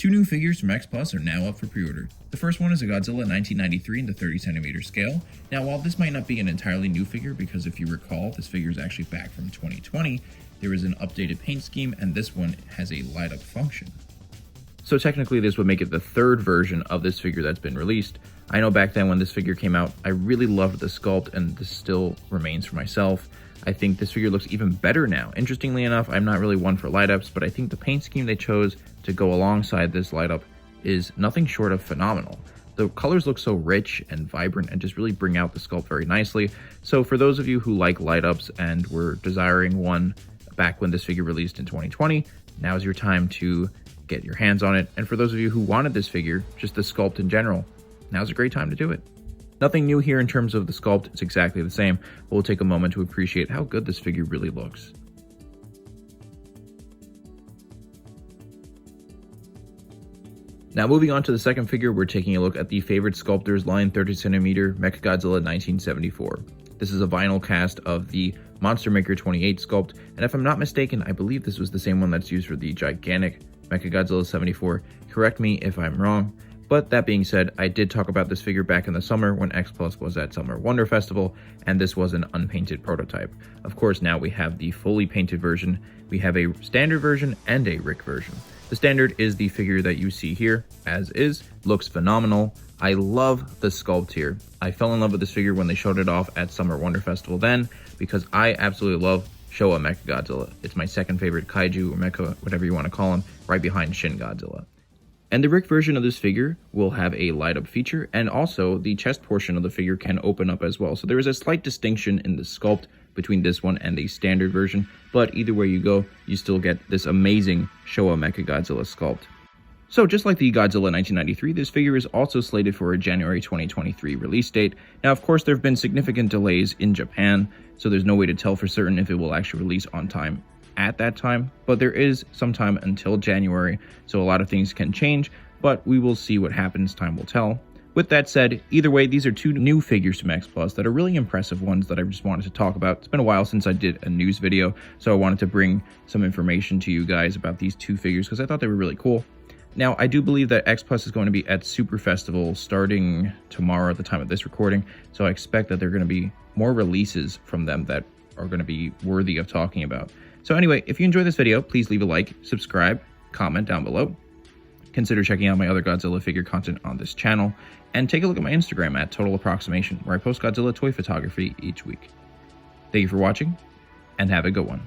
Two new figures from X Plus are now up for pre-order. The first one is a Godzilla 1993 in the 30cm scale. Now, while this might not be an entirely new figure, because if you recall, this figure is actually back from 2020, there is an updated paint scheme, and this one has a light-up function. So technically, this would make it the third version of this figure that's been released. I know back then when this figure came out, I really loved the sculpt, and this still remains for myself. I think this figure looks even better now. Interestingly enough, I'm not really one for light-ups, but I think the paint scheme they chose to go alongside this light-up is nothing short of phenomenal. The colors look so rich and vibrant and just really bring out the sculpt very nicely. So for those of you who like light-ups and were desiring one back when this figure released in 2020, now's your time to get your hands on it. And for those of you who wanted this figure, just the sculpt in general, now's a great time to do it. Nothing new here in terms of the sculpt, it's exactly the same, but we'll take a moment to appreciate how good this figure really looks. Now moving on to the second figure, we're taking a look at the Favorite Sculptors line 30cm Mechagodzilla 1974. This is a vinyl cast of the Monster Maker 28 sculpt, and if I'm not mistaken, I believe this was the same one that's used for the gigantic Mechagodzilla 74. Correct me if I'm wrong. But that being said, I did talk about this figure back in the summer when X Plus was at Summer Wonder Festival, and this was an unpainted prototype. Of course, now we have the fully painted version. We have a standard version and a Rick version. The standard is the figure that you see here, as is, looks phenomenal. I love the sculpt here. I fell in love with this figure when they showed it off at Summer Wonder Festival then, because I absolutely love Showa Mechagodzilla. It's my second favorite kaiju, or mecha, whatever you want to call him, right behind Shin Godzilla. And the Rick version of this figure will have a light-up feature, and also the chest portion of the figure can open up as well. So there is a slight distinction in the sculpt between this one and the standard version, but either way you go, you still get this amazing Showa Mechagodzilla sculpt. So just like the Godzilla 1993, this figure is also slated for a January 2023 release date. Now, of course, there have been significant delays in Japan, so there's no way to tell for certain if it will actually release on time at that time, but there is some time until January, so a lot of things can change, but we will see what happens, time will tell. With that said, either way, these are two new figures from X Plus that are really impressive ones that I just wanted to talk about. It's been a while since I did a news video, so I wanted to bring some information to you guys about these two figures because I thought they were really cool. Now, I do believe that X Plus is going to be at Super Festival starting tomorrow at the time of this recording, so I expect that there are going to be more releases from them that are going to be worthy of talking about. So anyway, if you enjoyed this video, please leave a like, subscribe, comment down below. Consider checking out my other Godzilla figure content on this channel, and take a look at my Instagram at Total Approximation, where I post Godzilla toy photography each week. Thank you for watching, and have a good one.